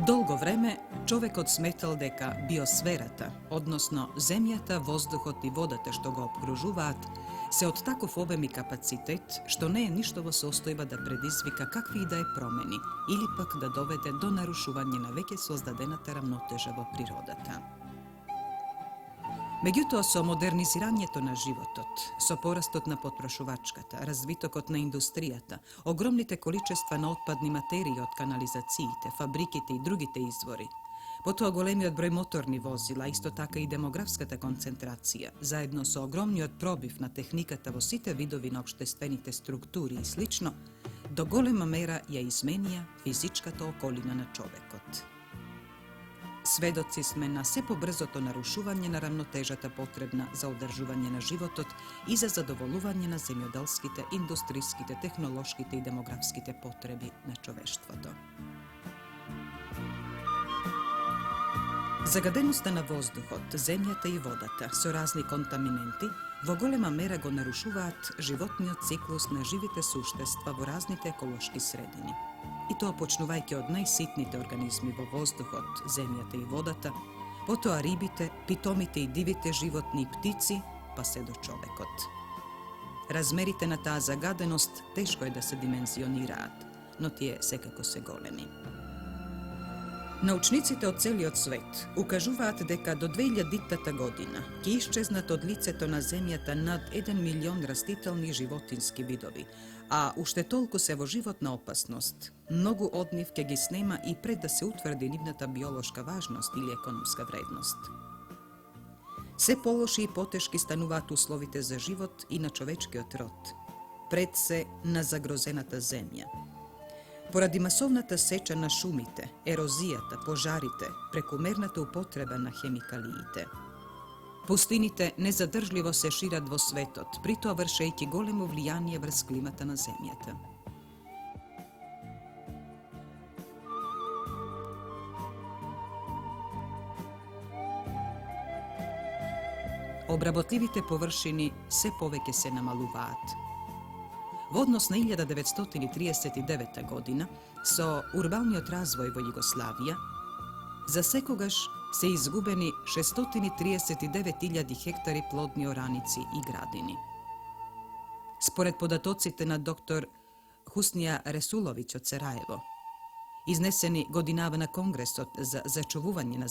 Dolgo vreme čovek odsmetal дека биосферата, односно земјата, воздухот и водата што го обкружуваат, се од таков обем и капацитет што не е ништо во состојба да предизвика какви и да е промени или пак да доведе до нарушување на веќе создадената рамнотежа во природата. Меѓутоа, со модернизирањето на животот, со порастот на потрошувачката, развитокот на индустријата, огромните количества на отпадни материи од канализациите, фабриките и другите извори, потоа големиот број моторни возила, исто така и демографската концентрација, заедно со огромниот пробив на техниката во сите видови на општествените структури и слично, до голема мера ја изменија физичката околина на човекот. Сведоци сме на се побрзото нарушување на рамнотежата потребна за одржување на животот и за задоволување на земјоделските, индустриските, технолошките и демографските потреби на човештвото. Загаденоста на воздухот, земјата и водата со разни контаминенти во голема мера го нарушуваат животниот циклус на живите суштества во разните еколошки средини. И тоа почнувајќи од најситните организми во воздухот, земјата и водата, потоа рибите, питомите и дивите животни и птици, па се до човекот. Размерите на таа загаденост тешко е да се димензионираат, но тие секако се големи. Научниците од целиот свет укажуваат дека до 2000 година ќе исчезнат од лицето на земјата над 1 милион растителни и животински видови, а уште толку се во животна опасност. Многу од нив ќе ги снема и пред да се утврди нивната биолошка важност или економска вредност. Се полоши и потешки стануваат условите за живот и на човечкиот род, пред се на загрозената земја. Поради масовната сеча на шумите, ерозијата, пожарите, прекумерната употреба на хемикалиите. Пустините незадржливо се шират во светот, притоа вршејќи големо влијание врз климата на земјата. Обработливите површини се повеќе се намалуваат. Во однос на 1939 година, со урбаниот развој во Југославија, за секогаш се изгубени 639.000 хектари плодни ораници и градини. Според податоците на доктор Хуснија Ресуловиќ од Сараево, изнесени годинава на Конгресот за зачувување на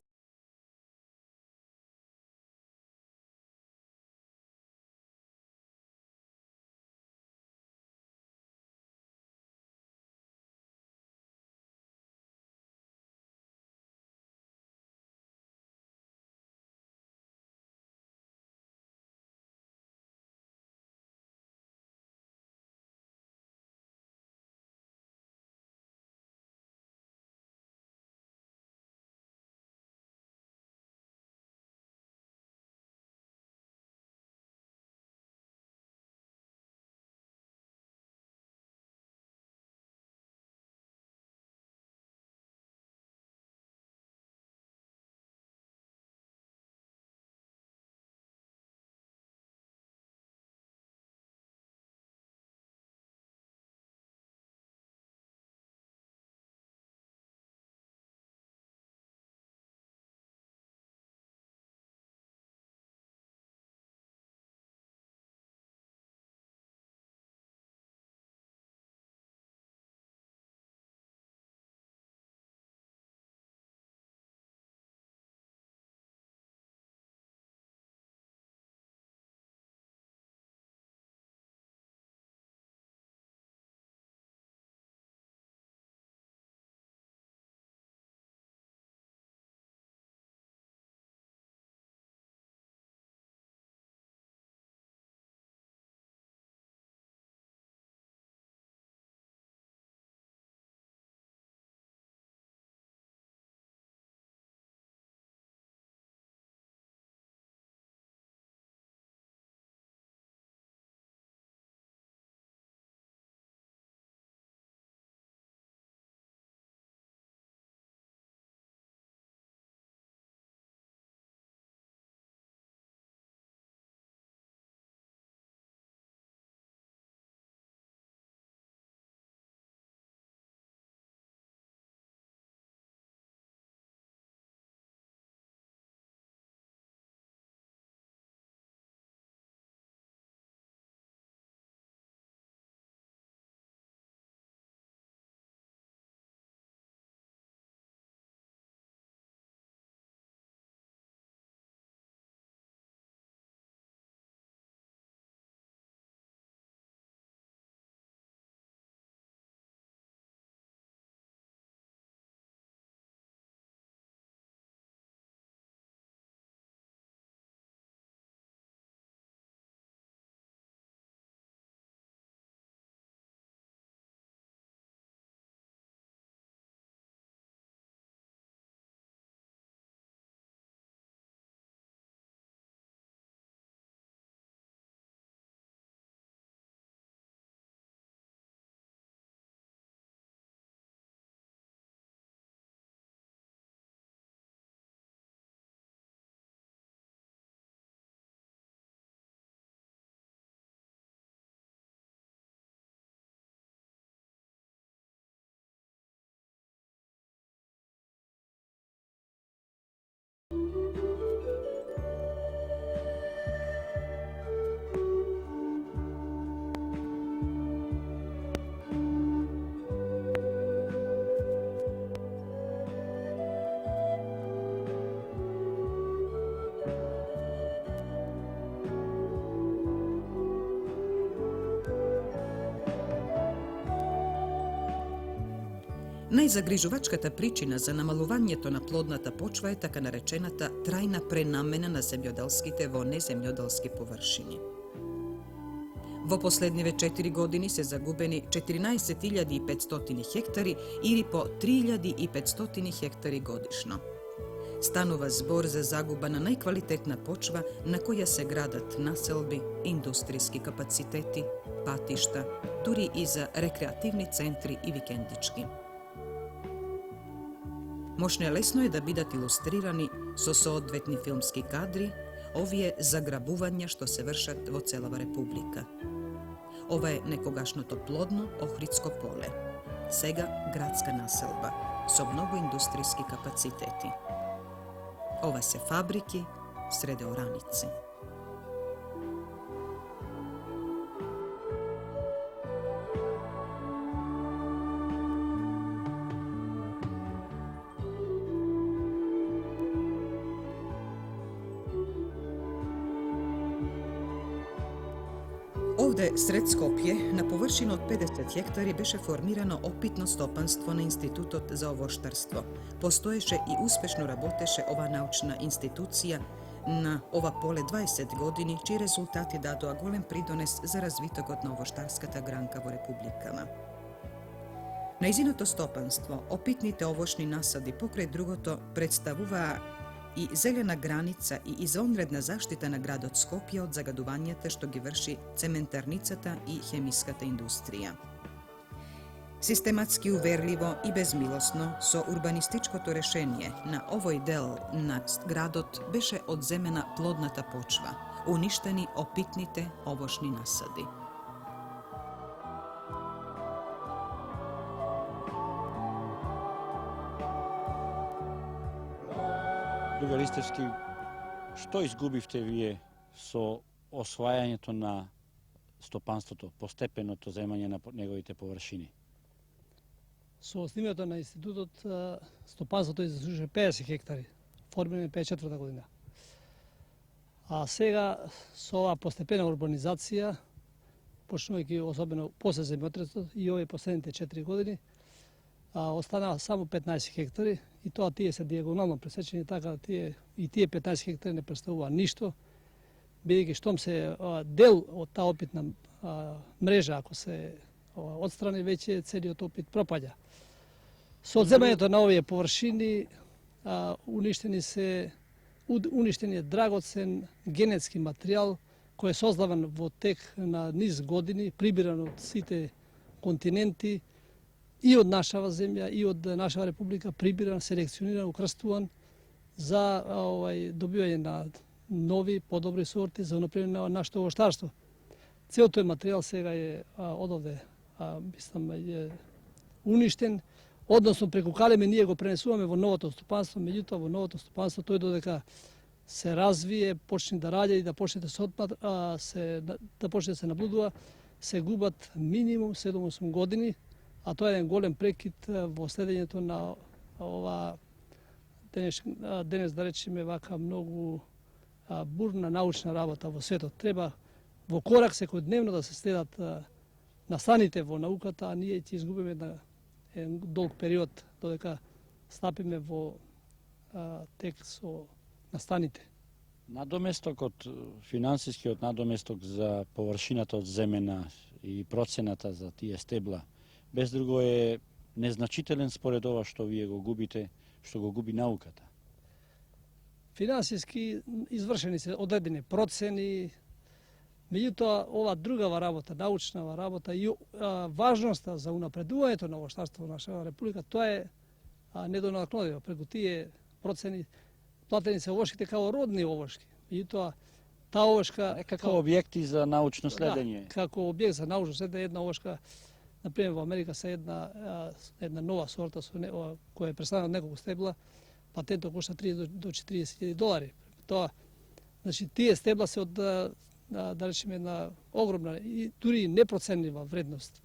Најзагрижувачката причина за намалувањето на плодната почва е така наречената трајна пренамена на земјоделските во неземјоделски површини. Во последниве 4 години се загубени 14.500 хектари или по 3.500 хектари годишно. Станува збор за загуба на најквалитетна почва на која се градат населби, индустријски капацитети, патишта, дури и за рекреативни центри и викендички. Можне лесно е да бидат илустрирани со соодветни филмски кадри овие заграбувања што се вршат во целава република. Ова е некогашното плодно Охридско поле. Сега градска населба со многу индустријски капацитети. Ова се фабрики среде ораници. Овде, сред Скопје, на површина од 50 хектари беше формирано опитно стопанство на Институтот за овоштарство. Постоеше и успешно работеше ова научна институција на ова поле 20 години, чии резултати дадоа голем придонес за развитокот на овоштарската гранка во републикава. Нејзиното стопанство, опитните овошни насади покрај другото представуваа и зелена граница и извонредна заштита на градот Скопје од загадувањата што ги врши цементарницата и хемиската индустрија. Систематски уверливо и безмилосно со урбанистичкото решение на овој дел на градот беше одземена плодната почва, уништени опитните овошни насади. Другар Истевски, што изгубивте вие со освајањето на стопанството, постепеното земање на неговите површини? Со основањето на институтот стопанството излежеше 50 хектари, формирано 54 година. А сега со оваа постепена урбанизација, почнувајќи особено после земјотресот и овие последните 4 години, останаа само 15 хектари и тоа тие се дијагонално пресечени, така тие 15 хектари не представува ништо, бидејќи штом се дел од таа опитна мрежа, ако се отстрани, веќе целиот опит пропаѓа. Со одземањето на овие површини уништен е драгоцен генетски материјал кој е создаван во тек на низ години, прибиран од сите континенти, и од нашава земја, и од нашава република, прибиран, селекциониран, укрстуван за добивање на нови, подобри сорти за унапредување на нашето овоштарство. Целиот тој материјал сега е одовде, мислам, е уништен, односно преку калеме ние го пренесуваме во новото стопанство, меѓутоа во новото стопанство тој додека се развие, почне да раѓа и да почне да почне да се наблудува, се губат минимум 7-8 години, а тоа е еден голем прекид во следењето на ова денес да речеме вака многу бурна научна работа во светот. Треба во корак секојдневно да се следат настаните во науката, а ние ќе изгубиме еден долг период додека стапиме во тек со настаните. Надоместокот, финансискиот надоместок за површината од земена и процената за тие стебла, без друго е незначителен според ова што вие го губите, што го губи науката. Финансиски извршени се одредени процени, меѓутоа ова другава работа, научнава работа и важноста за унапредувањето на овоштарството во нашава република, тоа е недонадокнадиво. Преку тие процени платени се овошките како родни овошки. Меѓутоа таа овошка како објекти за научно следење. Да, како објект за научно следење, една овошка, например во Америка се една нова сорта која е представена од неколку стебла, патентот кошта $30 до $40,000. Тоа, значи, тие стебла се од да речеме една огромна и дури непроценлива вредност.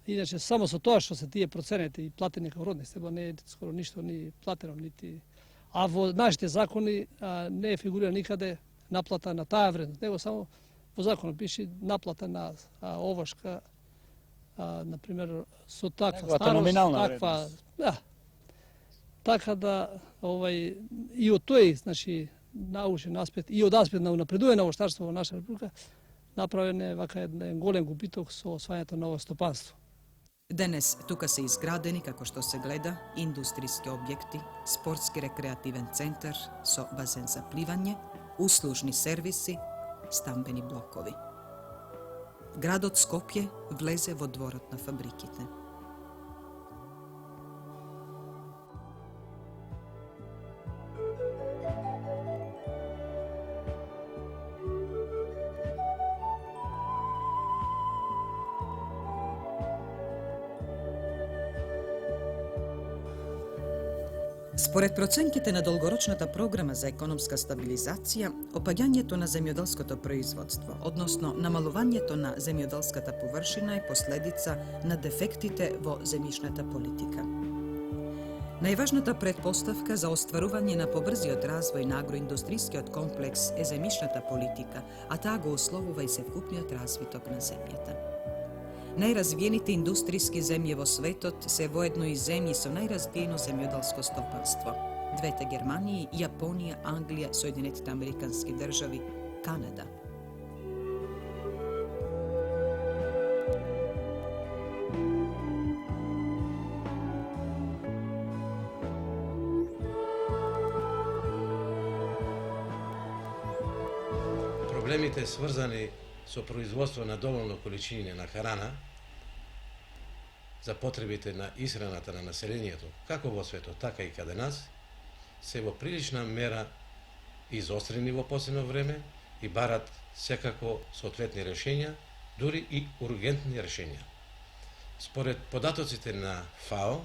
Иначе само со тоа што се тие проценети и платени како родни стебла не е скоро ништо ни платено, нити. А во нашите закони не е фигурира никаде наплата на таа вредност, него само во законот пише наплата на овошка на пример, со таква Неговата старост, номинална таква, да. Така да и од тој, значи, научен аспект и од аспект на напредување на овощарство во наша република направен е вака еден голем губиток со освајањето на ово стопанство. Денес тука се изградени, како што се гледа, индустријски објекти, спортски рекреативен центар со базен за пливање, услужни сервиси, стамбени блокови. Градот Скопје влезе во дворот на фабриките. Според проценките на долгорочната програма за економска стабилизација, опаѓањето на земјоделското производство, односно намалувањето на земјоделската површина е последица на дефектите во земјишната политика. Најважната претпоставка за остварување на побрзиот развој на агроиндустрискиот комплекс е земјишната политика, а таа го условува и севкупниот развиток на земјата. Најразвиените индустријски земји во светот се воедно и земји со најразвиено земјоделско стопанство. Двете Германија, Јапонија, Англија, Соединетите Американски држави, Канада. Проблемите сврзани со производство на доволно количини на храна за потребите на исхраната на населението, како во светот, така и каде нас, се во прилична мера изострени во последно време и барат секако соодветни решења, дури и ургентни решења. Според податоците на ФАО,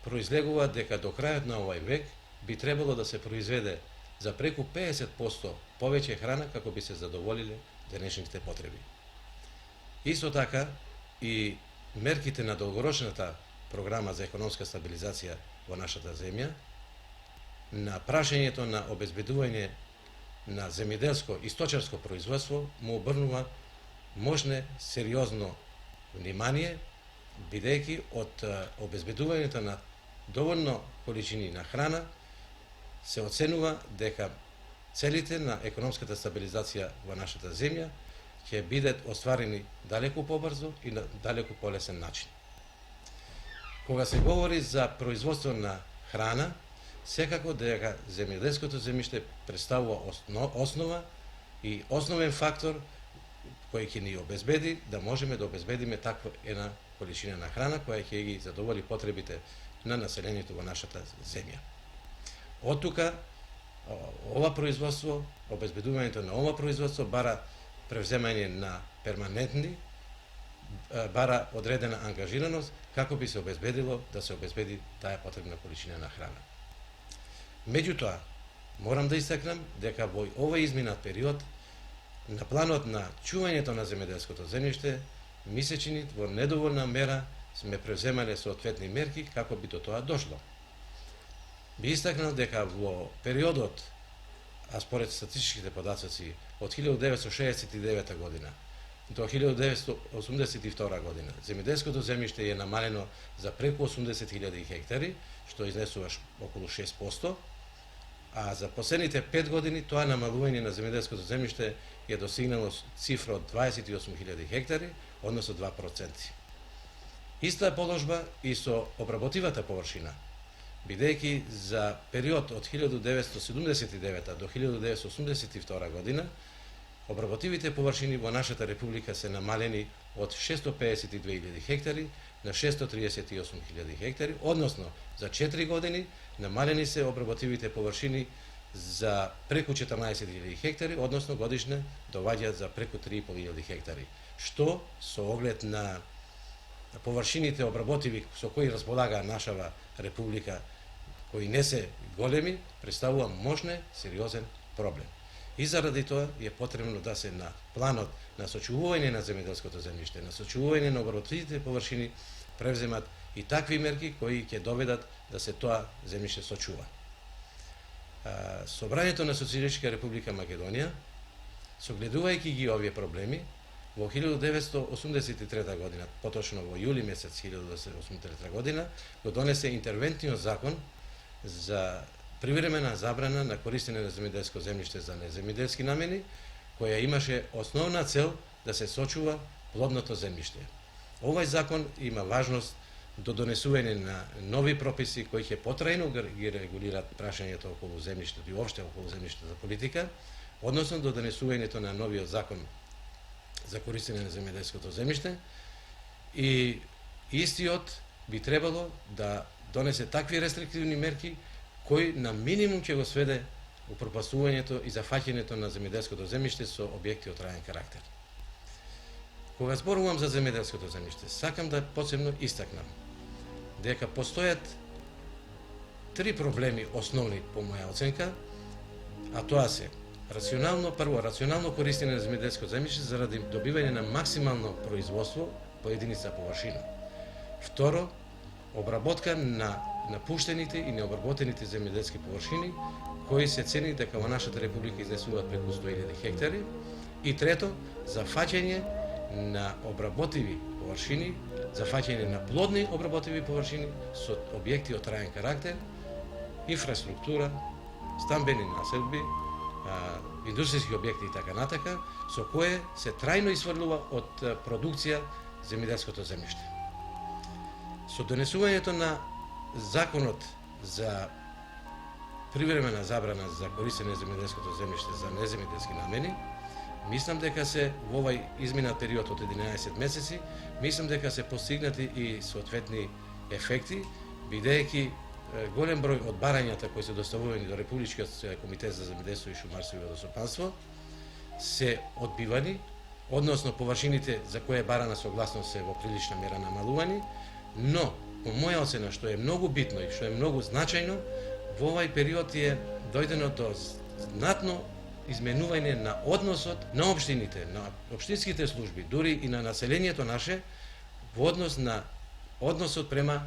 произлегува дека до крајот на овој век би требало да се произведе за преку 50% повеќе храна како би се задоволиле денешните потреби. Исто така и мерките на долгорочната програма за економска стабилизација во нашата земја, на прашањето на обезбедување на земјоделско и сточарско производство му обрнува можне сериозно внимание, бидејќи од обезбедувањето на доволно количини на храна се оценува дека целите на економската стабилизација во нашата земја ќе бидат остварени далеку побрзо и на далеку полесен начин. Кога се говори за производство на храна, секако дека земјоделското земјиште представува основа и основен фактор кој ќе ни обезбеди да можеме да обезбедиме таква една количина на храна која ќе ги задоволи потребите на населението во нашата земја. Од тука ова производство, обезбедувањето на ова производство бара превземање на перманентни, бара одредена ангажираност како би се обезбедило да се обезбеди таа потребна количина на храна. Меѓутоа, морам да истакнам дека во овој изминат период на планот на чувањето на земјоделското земјиште ми се чини во недоволна мера сме превземале соодветни мерки како би до тоа дошло. Би истакнал дека во периодот, а според статистичките податоци, од 1969 година до 1982 година, земјоделското земјиште е намалено за преку 80.000 хектари, што изнесува околу 6%, а за последните 5 години тоа намалување на земјоделското земјиште е достигнало цифра од 28.000 хектари, односно 2%. Иста положба и со обработивата површина, бидејќи за период од 1979 до 1982 година обработивите површини во нашата република се намалени од 652.000 хектари на 638.000 хектари, односно за 4 години намалени се обработивите површини за преку 14.000 хектари, односно годишне доваѓаат за преку 3.500 хектари, што со оглед на површините обработиви со кои располага нашава република, кои не се големи, представува можне сериозен проблем. И заради тоа е потребно да се на планот на сочувување на земјоделското земјиште, на сочувување на обработивите површини превземат и такви мерки кои ќе доведат да се тоа земјиште сочува. Собранието на Социјалистичка република Македонија, согледувајќи ги овие проблеми, во 1983 година, поточно во јули месец 1983 година, го донесе интервентниот закон за привремена забрана на користење на земјоделско земјиште за неземјоделски намени, која имаше основна цел да се сочува плодното земјиште. Овој закон има важност до донесување на нови прописи кои ќе потрајно ги регулираат прашањето околу земјиштето и опште околу земјиштето за политика, односно до донесувањето на новиот закон за користење на земјоделското земјиште, и истиот би требало да донесе такви рестриктивни мерки кои на минимум ќе го сведе упропастувањето и зафаќањето на земјоделското земјиште со објекти од траен карактер. Кога зборувам за земјоделското земјиште, сакам да посебно истакнам дека постојат три проблеми основни по моја оценка, а тоа се рационално користење на земјоделско земјиште заради добивање на максимално производство по единица површина. Второ, обработка на напуштените и необработените земјоделски површини, кои се цени дека во нашата република изнесуваат преку 100.000 хектари. И трето, зафаќање на обработиви површини, зафаќање на плодни обработиви површини со објекти од траен карактер, инфраструктура, стамбени населби, индустријски објекти и така натака, со кое се трајно исфрлува од продукција земјоделското земјиште. Со донесувањето на законот за привремена забрана за користење на земјоделското земјиште за неземјоделски намени, мислам дека се во овој изминат период од 11 месеци, мислам дека се постигнати и соодветни ефекти, бидејќи голем број од барањата кои се доставувани до Републичкиот комитет за земјоделство и шумарство и водосопанство се одбивани, односно површините за кои е барана согласност се во прилична мера намалувани, но по моја оцена, што е многу битно и што е многу значајно, во овој период е дојдено до знатно изменување на односот на општините, на општинските служби, дури и на населението наше во однос на односот према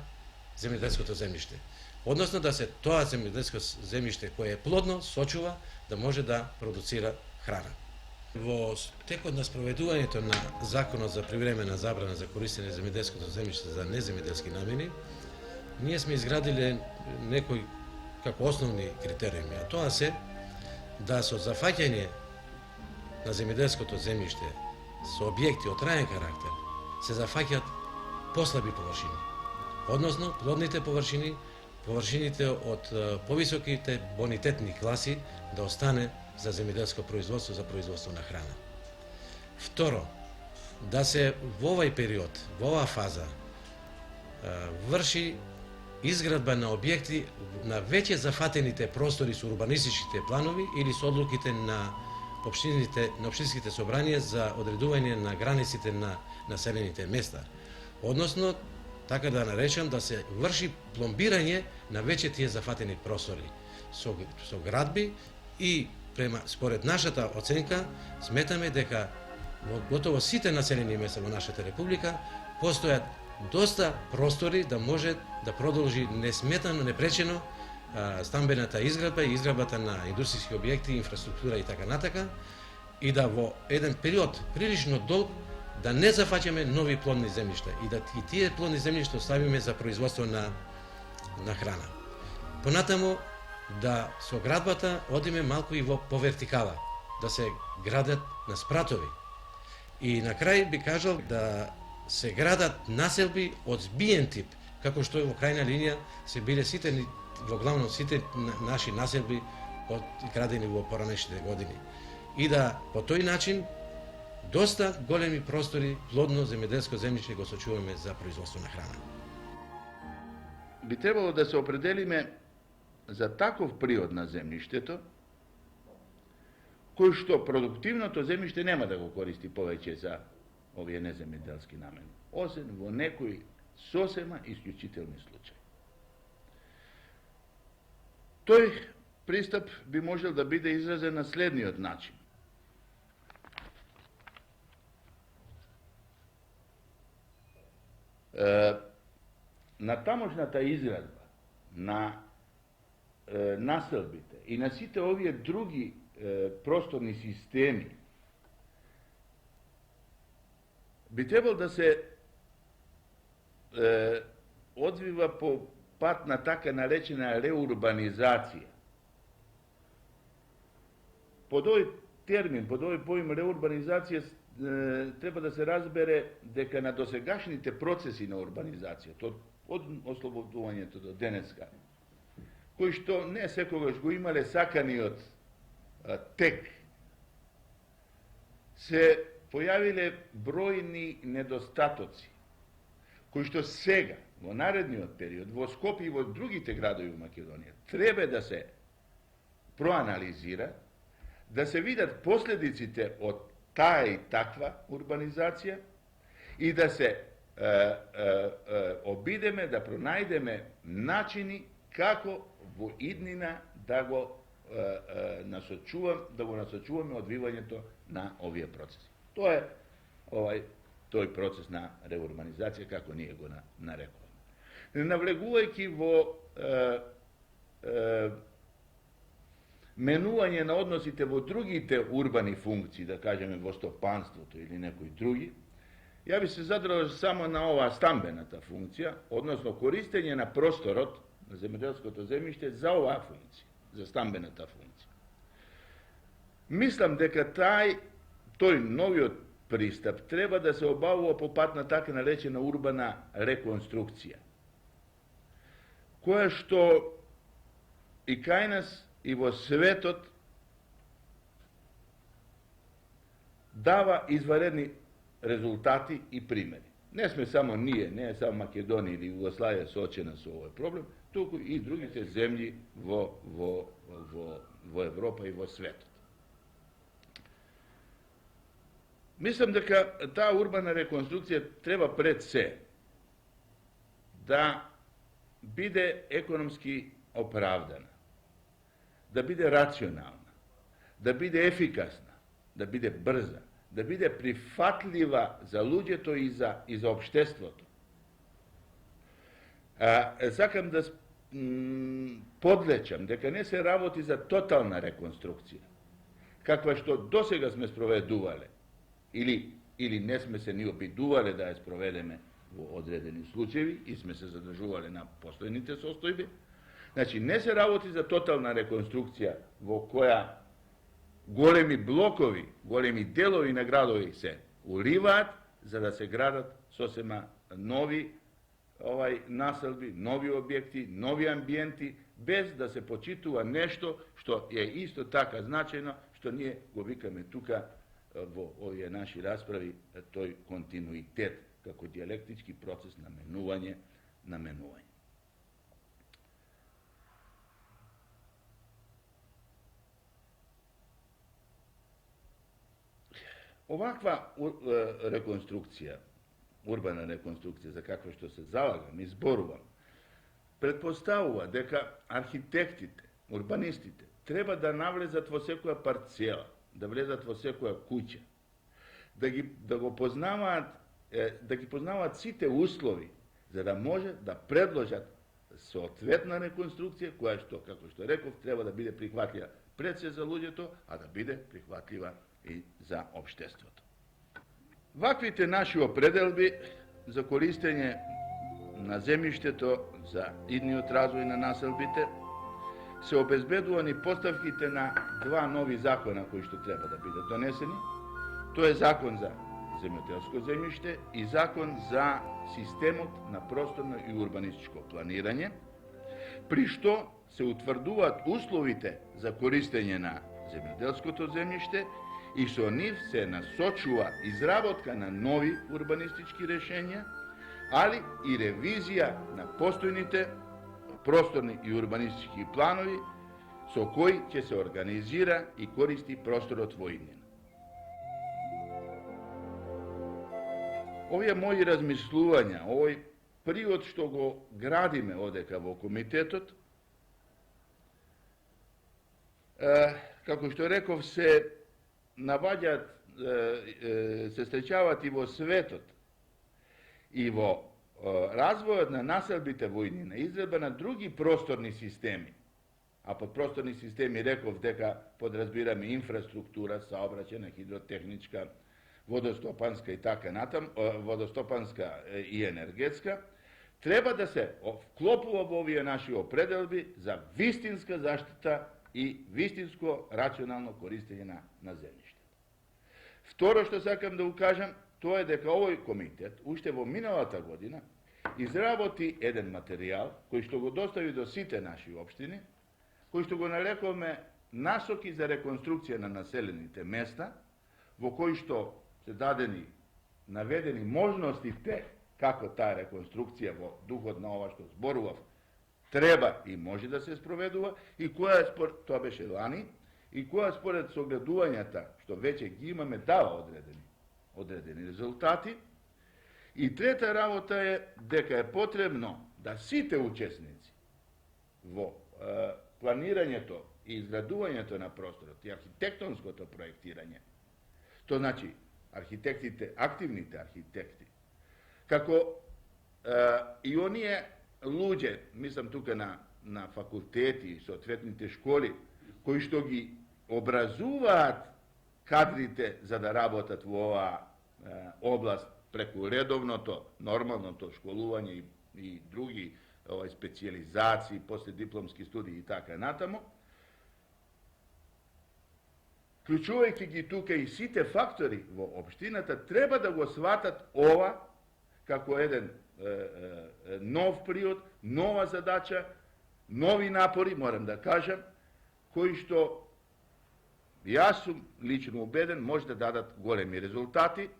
земјоделското земјиште. Односно да се тоа земјоделско земјиште кое е плодно сочува да може да продуцира храна. Во текот на спроведувањето на законот за привремена забрана за користење на земјоделското земјиште за неземјоделски намени, ние сме изградиле некои како основни критериуми, а тоа се да со зафаќање на земјоделското земјиште со објекти од траен карактер се зафаќаат послаби површини, односно плодните површини, површините од повисоките бонитетни класи да остане за земјоделско производство, за производство на храна. Второ, да се во овој период, во оваа фаза, врши изградба на објекти на веќе зафатените простори со урбанистичките планови или со одлуките на општинските собранија за одредување на границите на населените места. Односно, така да наречам, да се врши пломбирање на веќе тие зафатени простори со градби и според нашата оценка сметаме дека во готово сите населени места во нашата република постојат доста простори да може да продолжи несметано, непречено стамбената изградба и изградбата на индустријски објекти, инфраструктура и така натака, и да во еден период прилично долг да не зафаќаме нови плодни земјишта и да и тие плодни земјишта оставиме за производство на храна. Понатаму да со градбата одиме малку и во повертикала, да се градат на спратови. И на крај би кажал да се градат населби од збиен тип, како што во крајна линија се биле сите, во главно сите наши населби градени во поранешните години. И да по тој начин доста големи простори плодно земјоделско земјиште го сочуваме за производство на храна. Би требало да се определиме за таков приод на земјиштето, кој што продуктивното земјиште нема да го користи повеќе за овие неземјоделски намени, освен во некои сосема исклучителни случаи. Тој пристап би можел да биде изразен на следниот начин. На тамошната изградба, на населбите и на сите овие други просторни системи bi trebalo da se odviva po pat na taka narečena reurbanizacija. Pod ovaj termin, pod ovaj pojam reurbanizacije treba da se razbere deka na dosegašnjite procesi na urbanizaciju, to od oslobodovanja do deneska, koji što ne sekoga što imale sakani od tek, se pojavile brojni nedostatoci, koji što sega, u naredni period, vo Skopju i vo drugite gradovi u Makedoniji, treba da se proanalizira, da se vidat posljedicite od ta i takva urbanizacija i da se obideme, da pronajdeme načini kako vo idnina da go nasočuvame odvivanje to na ovije procese. To je toj proces na reurbanizacija, kako nije go narekao. Navlegujeki vo menuvanje na odnosite vo drugite urbani funkciji, da kažeme vo stopanstvu to ili nekoj drugi, ja bi se zadržao samo na ova stambena ta funkcija, odnosno koristenje na prostorot, na zemljodelsko to zemljište, za ova funkcija, za stambena ta funkcija. Mislim deka toj novi pristup treba da se obavlja po pat na taka narečena urbana rekonstrukcija, koja što i kaj nas i vo svetot dava izvanredni rezultati i primjeri. Ne sme samo ne samo Makedonija ili Jugoslavija suočena su ovaj problem, tuku i drugite zemlji vo Evropa i vo svetot. Mislim da ta urbana rekonstrukcija treba pred se da bide ekonomski opravdana, da bide racionalna, da bide efikasna, da bide brza, da bide prihvatljiva za luđeto i za opštestvoto. Sakam da podlećam, deka ne se ravoti za totalna rekonstrukcija, kakva što dosega sme sproveduvale, ili ne sme se ni obiduvale da je sprovedeme u određenim slučajevi i sme se zadržuvale na postojnite sostojbe. Znači, ne se ravoti za totalna rekonstrukcija vo koja golemi blokovi, golemi delovi na gradovi se ulivat, za da se gradat sosema novi naselbi, novi objekti, novi ambijenti, bez da se počituva nešto što je isto tako značajno, što nije govikame tuka vo ovije naši raspravi, toj kontinuitet, kako dijalektički proces namenuvanje. Ovakva rekonstrukcija, urbana rekonstrukcija, za kakve što se zalagam i zboruvam, pretpostavува deka arhitektite, urbanistite, treba da navlezat vo sekoja parcela, da vlezat vo sekoja kuća, da gi poznavat site uslovi, za da može da predložat sootvetna rekonstrukcija, koja što, kako što rekao, treba da bide prihvatljiva pred se za luđeto, a da bide prihvatljiva i za opštestvoto. Vakvite naši opredelbi za koristenje na zemljišteto za idniot razvoj na naselbite se obezbeduvani postavkite na dva novi zakona koji što treba da bide doneseni. To je zakon za zemljodelsko zemljište i zakon za sistemot na prostorno i urbanističko planiranje, pri što se utvrduvat uslovite za koristenje na zemljodelsko to zemljište i što njih se nasočuva izrabotka na novi urbanistički rešenja, ali i revizija na postojnite prostorni i urbanistički planovi so koji će se organizira i koristi prostor od Vojvodine. Ovi moji razmišljuvanja, ovaj period što go gradime ovde kao komitetot, kako što rekao, se navađat, se strećavati vo svetot i vo razvojot na naselbite Vojvodine, izreba na drugi prostorni sistemi, a pod prostorni sistemi rekao deka podrazbirame infrastruktura, saobraćajna, hidrotehnička, водостопанска и така натам, водостопанска и енергетска, треба да се вклопува во овие наши определби за вистинска заштита и вистинско рационално користење на земјиште. Второ што сакам да укажам, тоа е дека овој комитет, уште во миналата година, изработи еден материјал, кој што го достави до сите наши општини, кој што го нарекуваме насоки за реконструкција на населените места, во кој што се наведени можностите како таа реконструкција во духот на ова што зборував треба и може да се спроведува и која тоа беше лани и која според согледувањата што веќе ги имаме дава одредени резултати. И трета работа е дека е потребно да сите учесници во планирањето и изградувањето на просторот и архитектонското проектирање, тоа значи архитектите, активните архитекти, како и оние луѓе, мислам тука на факултети и соодветните школи, кои што ги образуваат кадрите за да работат во оваа област преку редовното, нормалното школување и други специализации, после дипломски студии и така натаму, вклучувајќи ги тука и сите фактори во општината, треба да го сватат ова како еден нов период, нова задача, нови напори, морам да кажам, кои што јас сум лично убеден може да дадат големи резултати,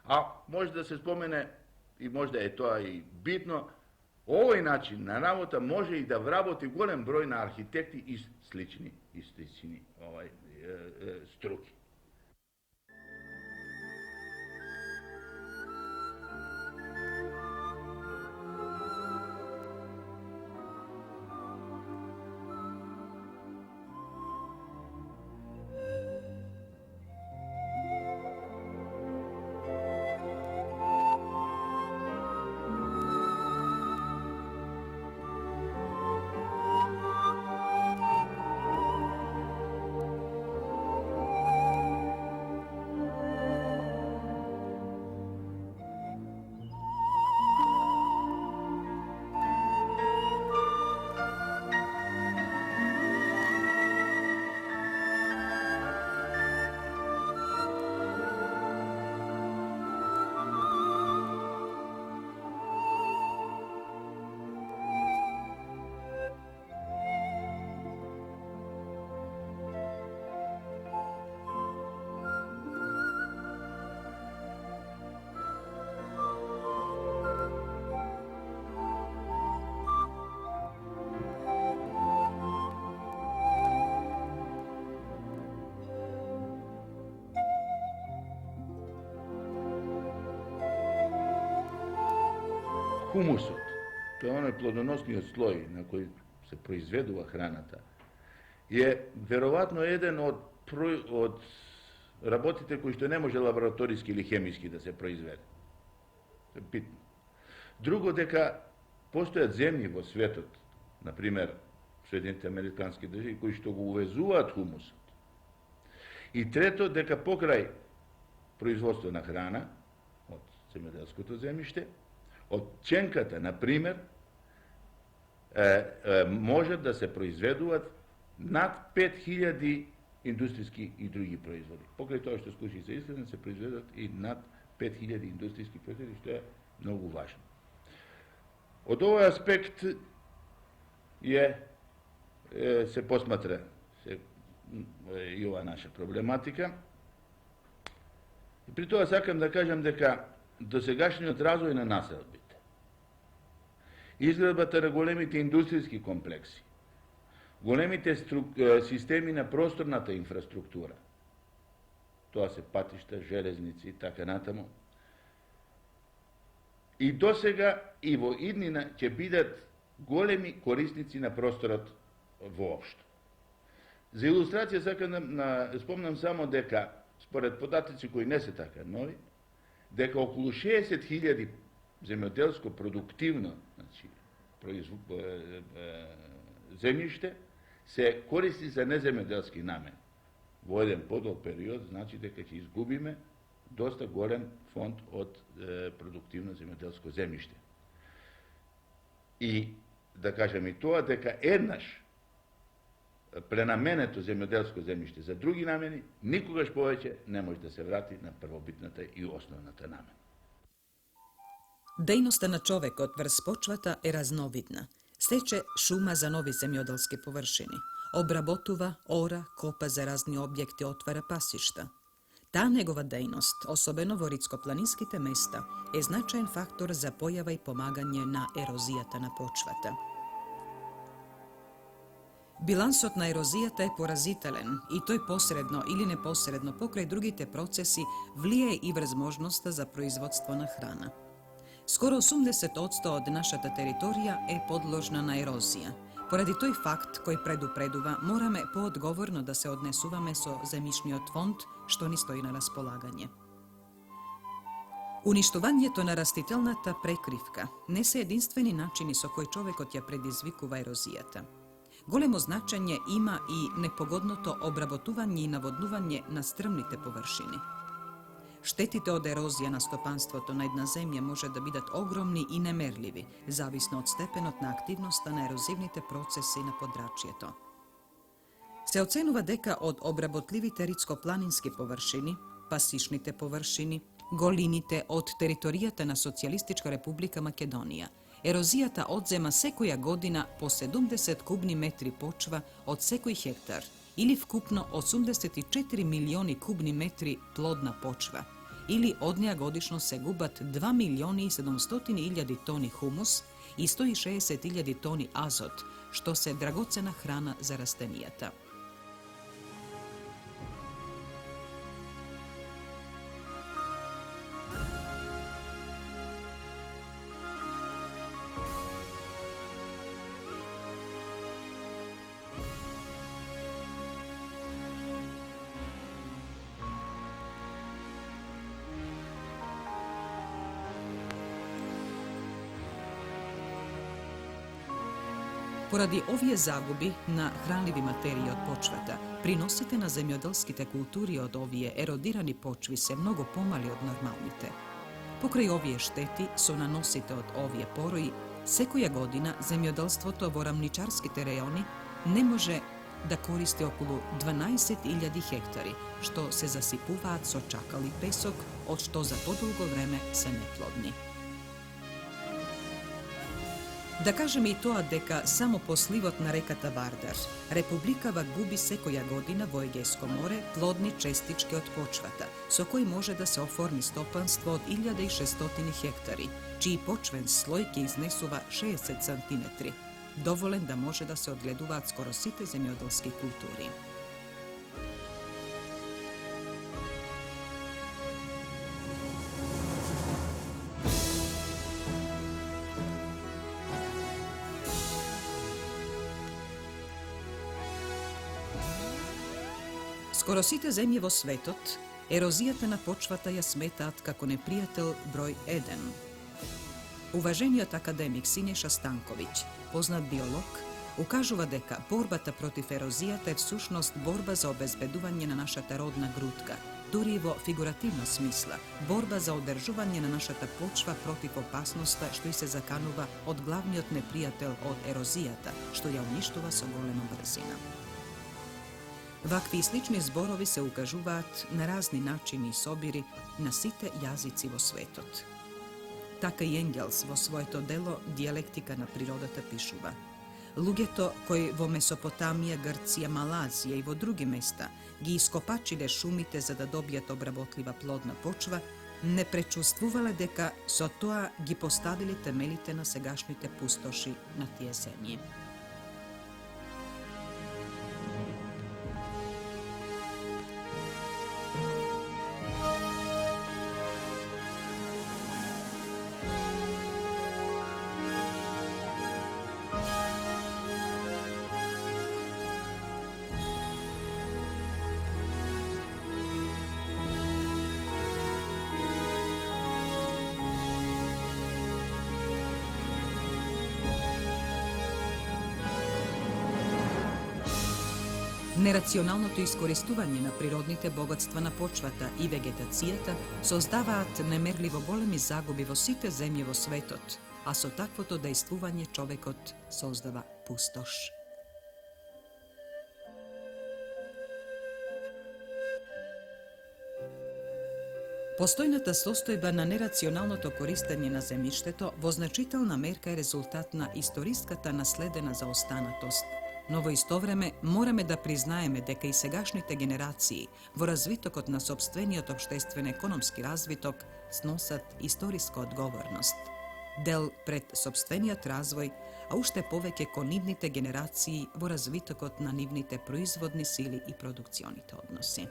а може да се спомене и може да е тоа и битно, овој начин на работа може и да вработи голем број на архитекти и слични струки. Хумусот, тоа е оној плодоносниот слој на кој се произведува храната, е веројатно еден од работите кои што не може лабораториски или хемиски да се произведе. Тоа е битно. Друго, дека постојат земји во светот, например Соединените Американски држави, кои што го увезуваат хумусот. И трето, дека покрај производство на храна од земјоделското земјиште, од пченката, например, можат да се произведуваат над 5000 индустријски и други производи. Покрај тоа што служи за изхрана, се произведуваат и над 5000 индустријски производи, што е многу важно. Од овој аспект се посматра и ова наша проблематика. И при тоа сакам да кажам дека досегашниот развој на населбите, изградбата на големите индустријски комплекси, големите системи на просторната инфраструктура, тоа се патишта, железници и така натаму, и досега и во иднина ќе бидат големи корисници на просторот воопшто. За илустрација сакам да спомнам само дека, според податоци кои не се така нови, дека околу 60.000 земјоделско продуктивно земјиште се користи за неземјоделски намени. Во еден подолг период, значи дека ќе изгубиме доста голем фонд од продуктивно земјоделско земјиште. И да кажем и тоа дека еднаш пренаменето земјоделско земјиште за други намени никогаш повеќе не може да се врати на првобитната и основната намена. Дејноста на човекот врз почвата е разновидна. Сече шума за нови земјоделски површини, обработува, ора, копа за разни објекти, отвара пасишта. Таа негова дејност, особено во рицкопланинските места, е значаен фактор за појава и помагање на ерозијата на почвата. Билансот на ерозијата е поразителен и тој посредно или непосредно покрај другите процеси влијае и врз можноста за производство на храна. Скоро 80% од нашата територија е подложна на ерозија. Поради тој факт кој предупредува, мораме поодговорно да се однесуваме со земјишниот фонд што ни стои на располагање. Уништувањето на растителната прекривка не се единствени начини со кои човекот ја предизвикува ерозијата. Големо значење има и непогодното обработување и наводнување на стрмните површини. Штетите од ерозија на стопанството на една земја може да бидат огромни и немерливи, зависно од степенот на активноста на ерозивните процеси на подрачјето. Се оценува дека од обработливите рицкопланински површини, пасишните површини, голините од територијата на Социјалистичка република Македонија, ерозијата одзема секоја година по 70 кубни метри почва од секој хектар, или вкупно 84 милиони кубни метри плодна почва, или од неа годишно се губат 2 милиони и 700 илјади тони хумус и 160 илјади тони азот, што се драгоцена храна за растенијата. Поради овие загуби на хранливи материи од почвата, приносите на земјоделските култури од овие еродирани почви се многу помали од нормалните. Покрај овие штети со наносите од овие порои, секоја година земјоделството во рамничарските реони не може да користи околу 12.000 хектари, што се засипуваат со чакал и песок, од што за подолго време се неплодни. Да кажеме и тоа дека само по сливот на реката Вардар, Републикава губи секоја година во Егејско море плодни честички од почвата, со кои може да се оформи стопанство од 1600 хектари, чиј почвен слој ќе изнесува 60 сантиметри, доволен да може да се одгледуваат скоро сите земјоделски култури. Скоро сите земји во светот, ерозијата на почвата ја сметаат како непријател број 1. Уважениот академик Синеша Станковиќ, познат биолог, укажува дека борбата против ерозијата е всушност борба за обезбедување на нашата родна грудка, дури и во фигуративна смисла, борба за одржување на нашата почва против опасноста што и се заканува од главниот непријател од ерозијата, што ја уништува со голема брзина. Вакви и слични зборови се укажуваат на разни начини и собири на сите јазици во светот. Така и Енгелс во своето дело Дијалектика на природата пишува: луѓето кои во Месопотамија, Грција, Малазија и во други места ги ископачиле шумите за да добијат обработлива плодна почва, не пречувствувале дека со тоа ги поставиле темелите на сегашните пустоши на тие земји. Нерационалното искористување на природните богатства на почвата и вегетацијата создаваат немерливо големи загуби во сите земји во светот, а со таквото дејствување човекот создава пустош. Постојната состојба на нерационалното користење на земјиштето во значителна мерка е резултат на историската наследена заостанатост, но во исто време мораме да признаеме дека и сегашните генерации во развитокот на сопствениот општествен економски развиток сносат историска одговорност. Дел пред сопствениот развој, а уште повеќе кон нивните генерации во развитокот на нивните производни сили и продукционите односи.